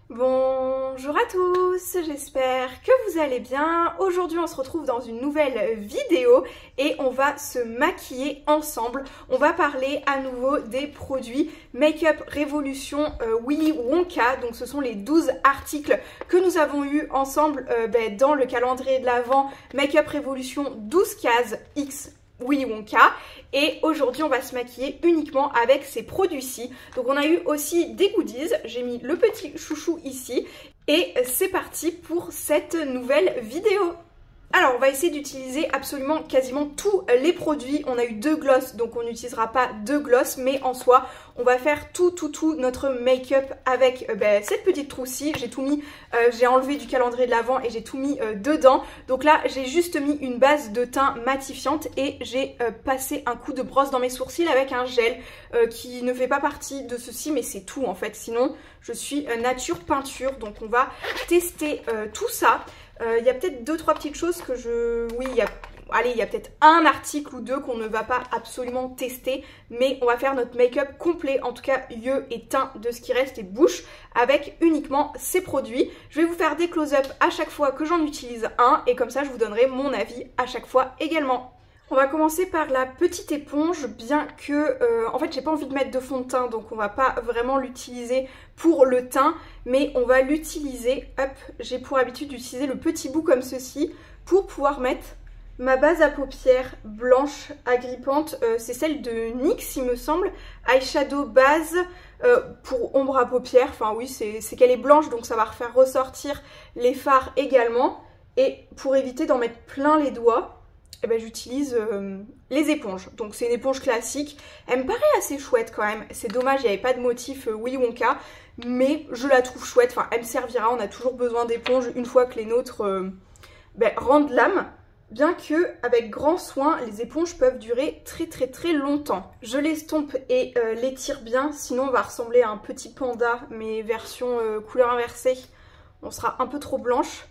Bonjour à tous, j'espère que vous allez bien. Aujourd'hui on se retrouve dans une nouvelle vidéo et on va se maquiller ensemble. On va parler à nouveau des produits Make-up Revolution Willy Wonka. Donc ce sont les 12 articles que nous avons eu ensemble dans le calendrier de l'Avent Make-up Revolution 12 cases X Willy Wonka. Et aujourd'hui on va se maquiller uniquement avec ces produits-ci. Donc on a eu aussi des goodies, j'ai mis le petit chouchou ici. Et c'est parti pour cette nouvelle vidéo. Alors on va essayer d'utiliser absolument quasiment tous les produits. On a eu 2 glosses, donc on n'utilisera pas 2 glosses, mais en soi on va faire tout notre make-up avec cette petite trousse-ci. J'ai tout mis, j'ai enlevé du calendrier de l'Avent et j'ai tout mis dedans. Donc là j'ai juste mis une base de teint matifiante et j'ai passé un coup de brosse dans mes sourcils avec un gel qui ne fait pas partie de ceci, mais c'est tout en fait. Sinon je suis nature peinture, donc on va tester tout ça. Il y a peut-être 2-3 petites choses que je... Oui, il y a peut-être un article ou 2 qu'on ne va pas absolument tester, mais on va faire notre make-up complet, en tout cas yeux et teint de ce qui reste et bouche, avec uniquement ces produits. Je vais vous faire des close-up à chaque fois que j'en utilise un, et comme ça je vous donnerai mon avis à chaque fois également. On va commencer par la petite éponge, bien que, en fait j'ai pas envie de mettre de fond de teint, donc on va pas vraiment l'utiliser pour le teint, mais on va l'utiliser, hop, j'ai pour habitude d'utiliser le petit bout comme ceci, pour pouvoir mettre ma base à paupières blanche agrippante, c'est celle de NYX il me semble, eyeshadow base pour ombre à paupières, enfin oui c'est qu'elle est blanche donc ça va refaire ressortir les fards également, et pour éviter d'en mettre plein les doigts, j'utilise les éponges. Donc c'est une éponge classique, elle me paraît assez chouette quand même, c'est dommage il n'y avait pas de motif Willy Wonka, mais je la trouve chouette, enfin elle me servira, on a toujours besoin d'éponges une fois que les nôtres rendent l'âme, bien que avec grand soin les éponges peuvent durer très longtemps. Je l'estompe et l'étire bien, sinon on va ressembler à un petit panda, mais version couleur inversée, on sera un peu trop blanche.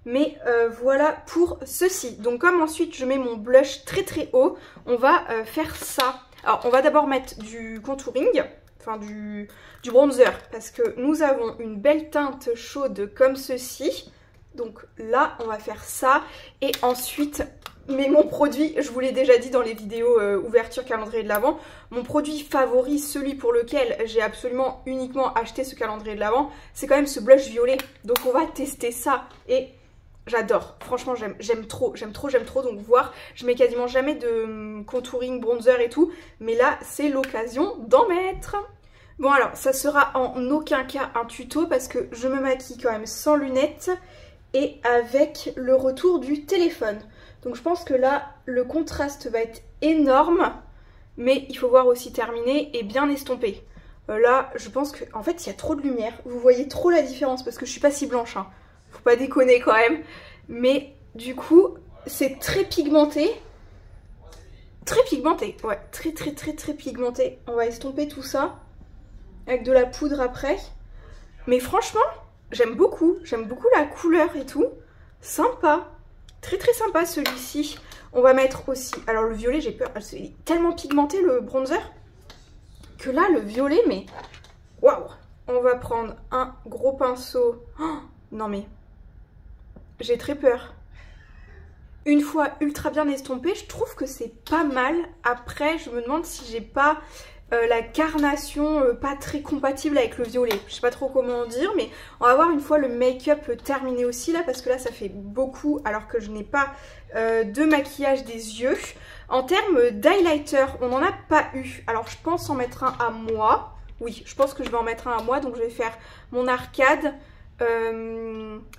Mais voilà pour ceci. Donc comme ensuite je mets mon blush très haut, on va faire ça. Alors on va d'abord mettre du contouring, enfin du bronzer, parce que nous avons une belle teinte chaude comme ceci. Donc là on va faire ça. Et ensuite, mais mon produit, je vous l'ai déjà dit dans les vidéos ouverture calendrier de l'Avent, mon produit favori, celui pour lequel j'ai absolument uniquement acheté ce calendrier de l'Avent, c'est quand même ce blush violet. Donc on va tester ça et... j'adore, franchement j'aime trop, donc voir, je mets quasiment jamais de contouring, bronzer et tout, mais là c'est l'occasion d'en mettre. Bon alors, ça sera en aucun cas un tuto parce que je me maquille quand même sans lunettes et avec le retour du téléphone. Donc je pense que là, le contraste va être énorme, mais il faut voir aussi terminer et bien estomper. Là, je pense que en fait il y a trop de lumière, vous voyez trop la différence parce que je suis pas si blanche, hein. Faut pas déconner quand même, mais du coup c'est très pigmenté, ouais, très pigmenté. On va estomper tout ça avec de la poudre après, mais franchement j'aime beaucoup la couleur et tout, sympa, très sympa celui-ci. On va mettre aussi, alors le violet j'ai peur, c'est tellement pigmenté le bronzer que là le violet, mais waouh. On va prendre un gros pinceau, oh, non mais j'ai très peur. Une fois ultra bien estompé, je trouve que c'est pas mal. Après, je me demande si j'ai pas la carnation pas très compatible avec le violet. Je sais pas trop comment dire, mais on va voir une fois le make-up terminé aussi là, parce que là ça fait beaucoup alors que je n'ai pas de maquillage des yeux. En termes d'highlighter, on n'en a pas eu. Alors je pense en mettre un à moi. Oui, je pense que je vais en mettre un à moi, donc je vais faire mon arcade.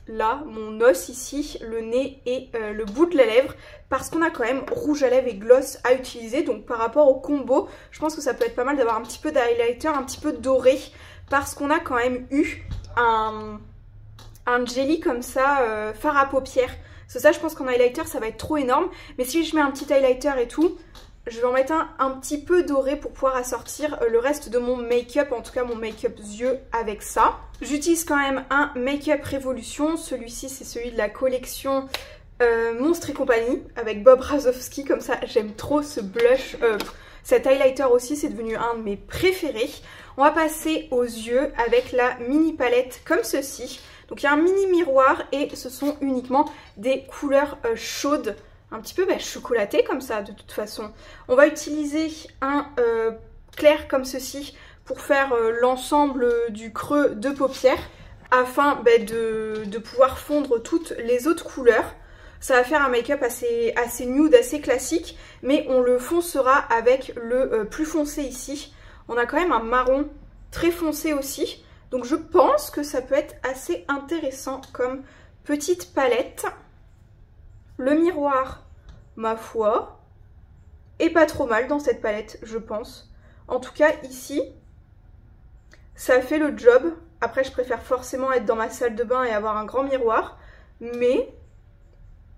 Là, mon os ici, le nez et le bout de la lèvre, parce qu'on a quand même rouge à lèvres et gloss à utiliser. Donc par rapport au combo, je pense que ça peut être pas mal d'avoir un petit peu d'highlighter, un petit peu doré, parce qu'on a quand même eu un jelly comme ça, fard à paupières. Parce que ça, je pense qu'en highlighter ça va être trop énorme, mais si je mets un petit highlighter et tout, je vais en mettre un petit peu doré pour pouvoir assortir le reste de mon make-up, en tout cas mon make-up yeux avec ça. J'utilise quand même un Make-up Revolution, celui-ci c'est celui de la collection Monstres et compagnie avec Bob Razowski, comme ça j'aime trop ce blush, cet highlighter aussi c'est devenu un de mes préférés. On va passer aux yeux avec la mini palette comme ceci. Donc il y a un mini miroir et ce sont uniquement des couleurs chaudes, un petit peu chocolatées comme ça de toute façon. On va utiliser un clair comme ceci pour faire l'ensemble du creux de paupières afin de pouvoir fondre toutes les autres couleurs. Ça va faire un make-up assez nude, assez classique, mais on le foncera avec le plus foncé ici. On a quand même un marron très foncé aussi, donc je pense que ça peut être assez intéressant comme petite palette. Le miroir, ma foi, est pas trop mal dans cette palette, je pense. En tout cas, ici, ça fait le job. Après, je préfère forcément être dans ma salle de bain et avoir un grand miroir, mais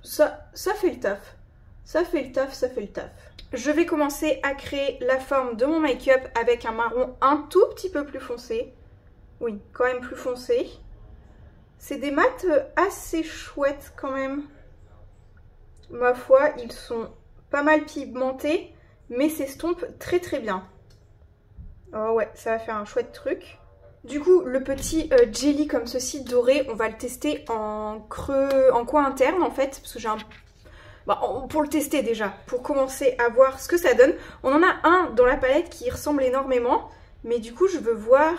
ça fait le taf. Ça fait le taf, ça fait le taf. Je vais commencer à créer la forme de mon make-up avec un marron un tout petit peu plus foncé. Oui, quand même plus foncé. C'est des mats assez chouettes quand même. Ma foi, ils sont pas mal pigmentés, mais s'estompent très très bien. Oh ouais, ça va faire un chouette truc. Du coup, le petit jelly comme ceci doré, on va le tester en creux, en coin interne en fait, parce que j'ai un... pour le tester déjà, pour commencer à voir ce que ça donne. On en a un dans la palette qui ressemble énormément, mais du coup je veux voir,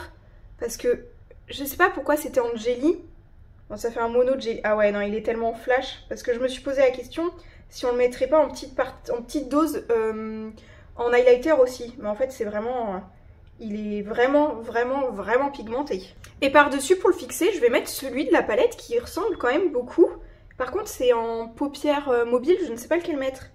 parce que je sais pas pourquoi c'était en jelly. Bon, ça fait un mono jelly. Ah ouais, non, il est tellement flash, parce que je me suis posé la question si on le mettrait pas en petite dose en highlighter aussi. Mais en fait, c'est vraiment... il est vraiment pigmenté. Et par-dessus, pour le fixer, je vais mettre celui de la palette qui ressemble quand même beaucoup. Par contre, c'est en paupières mobiles, je ne sais pas lequel mettre.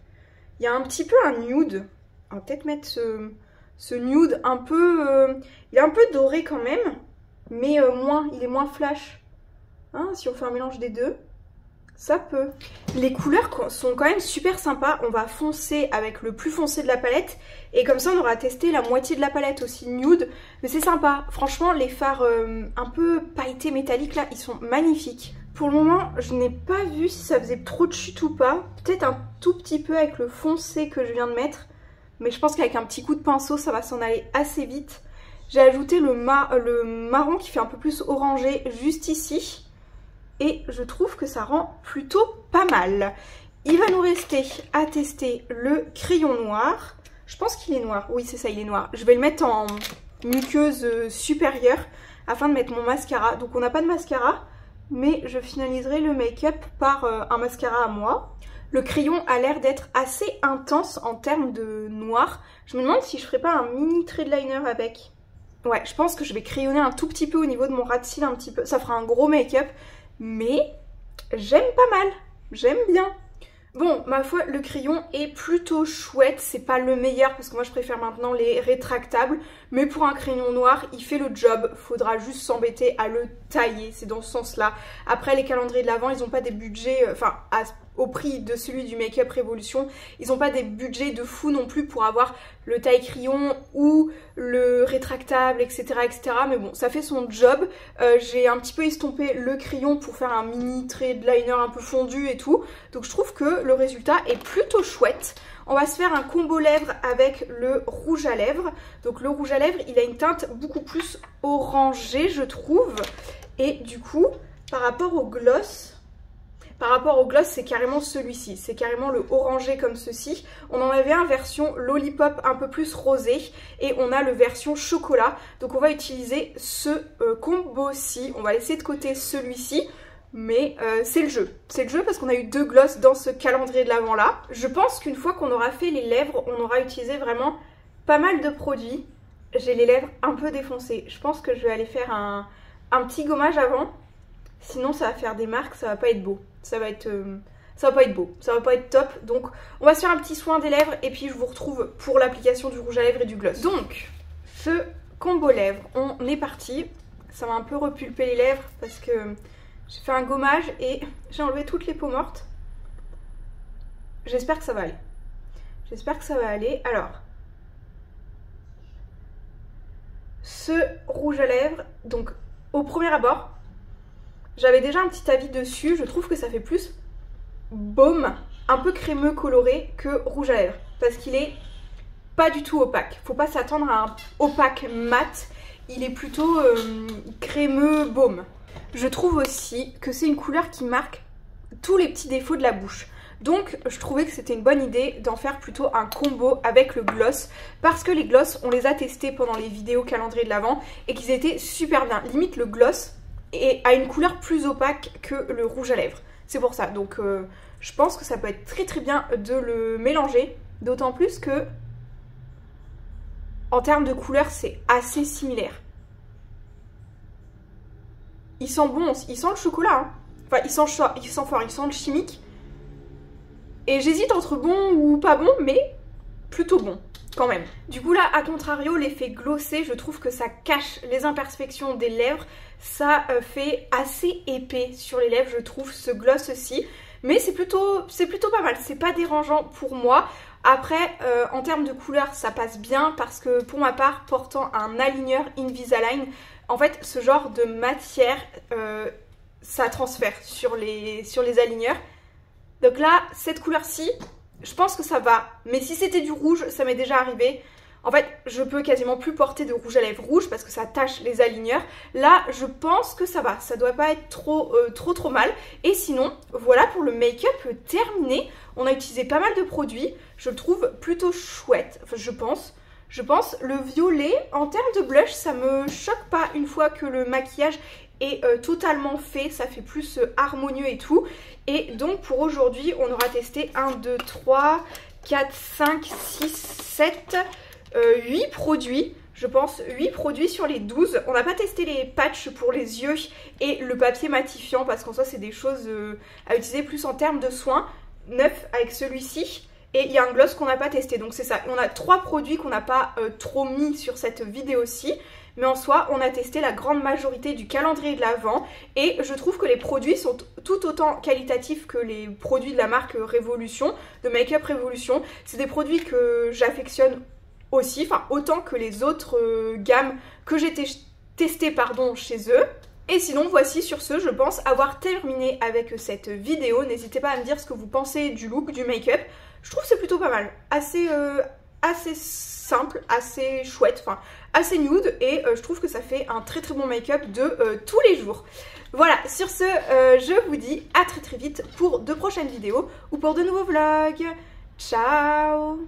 Il y a un petit peu un nude. On va peut-être mettre ce nude un peu... il est un peu doré quand même, mais il est moins flash. Hein, si on fait un mélange des deux, ça peut. Les couleurs sont quand même super sympas. On va foncer avec le plus foncé de la palette. Et comme ça, on aura testé la moitié de la palette aussi nude. Mais c'est sympa. Franchement, les fards un peu pailletés métalliques là, ils sont magnifiques. Pour le moment, je n'ai pas vu si ça faisait trop de chute ou pas. Peut-être un tout petit peu avec le foncé que je viens de mettre. Mais je pense qu'avec un petit coup de pinceau, ça va s'en aller assez vite. J'ai ajouté le marron qui fait un peu plus orangé juste ici. Et je trouve que ça rend plutôt pas mal. Il va nous rester à tester le crayon noir. Je pense qu'il est noir. Oui, c'est ça, il est noir. Je vais le mettre en muqueuse supérieure afin de mettre mon mascara. Donc on n'a pas de mascara, mais je finaliserai le make-up par un mascara à moi. Le crayon a l'air d'être assez intense en termes de noir. Je me demande si je ferais pas un mini trait de liner avec. Ouais, je pense que je vais crayonner un tout petit peu au niveau de mon ras de cils un petit peu. Ça fera un gros make-up. Mais j'aime pas mal, j'aime bien. Bon, ma foi, le crayon est plutôt chouette. C'est pas le meilleur parce que moi je préfère maintenant les rétractables. Mais pour un crayon noir, il fait le job. Faudra juste s'embêter à le tailler, c'est dans ce sens-là. Après, les calendriers de l'Avent, ils n'ont pas des budgets... Enfin, au prix de celui du Make-up Révolution, ils n'ont pas des budgets de fou non plus pour avoir le taille-crayon ou le rétractable, etc., etc. Mais bon, ça fait son job. J'ai un petit peu estompé le crayon pour faire un mini trait de liner un peu fondu et tout. Donc je trouve que le résultat est plutôt chouette. On va se faire un combo lèvres avec le rouge à lèvres. Donc le rouge à lèvres, il a une teinte beaucoup plus orangée, je trouve. Et du coup, par rapport au gloss, c'est carrément celui-ci. C'est carrément le orangé comme ceci. On en avait un version lollipop un peu plus rosé. Et on a le version chocolat. Donc on va utiliser ce combo-ci. On va laisser de côté celui-ci. Mais c'est le jeu. C'est le jeu parce qu'on a eu deux glosses dans ce calendrier de l'Avent là. Je pense qu'une fois qu'on aura fait les lèvres, on aura utilisé vraiment pas mal de produits. J'ai les lèvres un peu défoncées. Je pense que je vais aller faire un petit gommage avant. Sinon ça va faire des marques, ça va pas être beau. Ça va pas être beau, ça va pas être top. Donc on va se faire un petit soin des lèvres et puis je vous retrouve pour l'application du rouge à lèvres et du gloss. Donc ce combo lèvres, on est parti. Ça m'a un peu repulpé les lèvres parce que j'ai fait un gommage et j'ai enlevé toutes les peaux mortes. J'espère que ça va aller. J'espère que ça va aller. Alors, ce rouge à lèvres, donc au premier abord, j'avais déjà un petit avis dessus. Je trouve que ça fait plus baume, un peu crémeux coloré que rouge à lèvres. Parce qu'il est pas du tout opaque. Faut pas s'attendre à un opaque mat. il est plutôt crémeux baume. Je trouve aussi que c'est une couleur qui marque tous les petits défauts de la bouche. Donc je trouvais que c'était une bonne idée d'en faire plutôt un combo avec le gloss, parce que les gloss on les a testés pendant les vidéos calendrier de l'Avent et qu'ils étaient super bien. Limite le gloss a une couleur plus opaque que le rouge à lèvres. C'est pour ça, donc je pense que ça peut être très très bien de le mélanger, d'autant plus que en termes de couleur c'est assez similaire. Il sent bon, il sent le chocolat, hein. Enfin il sent fort, il sent le chimique. Et j'hésite entre bon ou pas bon, mais plutôt bon quand même. Du coup là, à contrario, l'effet glossé, je trouve que ça cache les imperfections des lèvres. Ça fait assez épais sur les lèvres, je trouve, ce gloss-ci. Mais c'est plutôt pas mal, c'est pas dérangeant pour moi. Après, en termes de couleur, ça passe bien parce que pour ma part, portant un aligneur Invisalign, en fait, ce genre de matière, ça transfère sur les aligneurs. Donc là, cette couleur-ci, je pense que ça va. Mais si c'était du rouge, ça m'est déjà arrivé. En fait, je peux quasiment plus porter de rouge à lèvres rouge parce que ça tache les aligneurs. Là, je pense que ça va. Ça doit pas être trop mal. Et sinon, voilà pour le make-up terminé. On a utilisé pas mal de produits. Je le trouve plutôt chouette. Enfin, je pense. Le violet, en termes de blush, ça me choque pas une fois que le maquillage est totalement fait, ça fait plus harmonieux et tout. Et donc pour aujourd'hui, on aura testé 1, 2, 3, 4, 5, 6, 7, 8 produits. Je pense 8 produits sur les 12. On n'a pas testé les patchs pour les yeux et le papier matifiant parce qu'en soi c'est des choses à utiliser plus en termes de soins. 9 avec celui-ci. Et il y a un gloss qu'on n'a pas testé, donc c'est ça. On a 3 produits qu'on n'a pas trop mis sur cette vidéo-ci. Mais en soi, on a testé la grande majorité du calendrier de l'Avent. Et je trouve que les produits sont tout autant qualitatifs que les produits de la marque Révolution, de Make-up Révolution. C'est des produits que j'affectionne aussi, enfin autant que les autres gammes que j'ai testées chez eux. Et sinon, voici sur ce, je pense avoir terminé avec cette vidéo. N'hésitez pas à me dire ce que vous pensez du look, du make-up. Je trouve que c'est plutôt pas mal, assez simple, assez chouette, enfin assez nude et je trouve que ça fait un très très bon make-up de tous les jours. Voilà, sur ce, je vous dis à très très vite pour de prochaines vidéos ou pour de nouveaux vlogs. Ciao!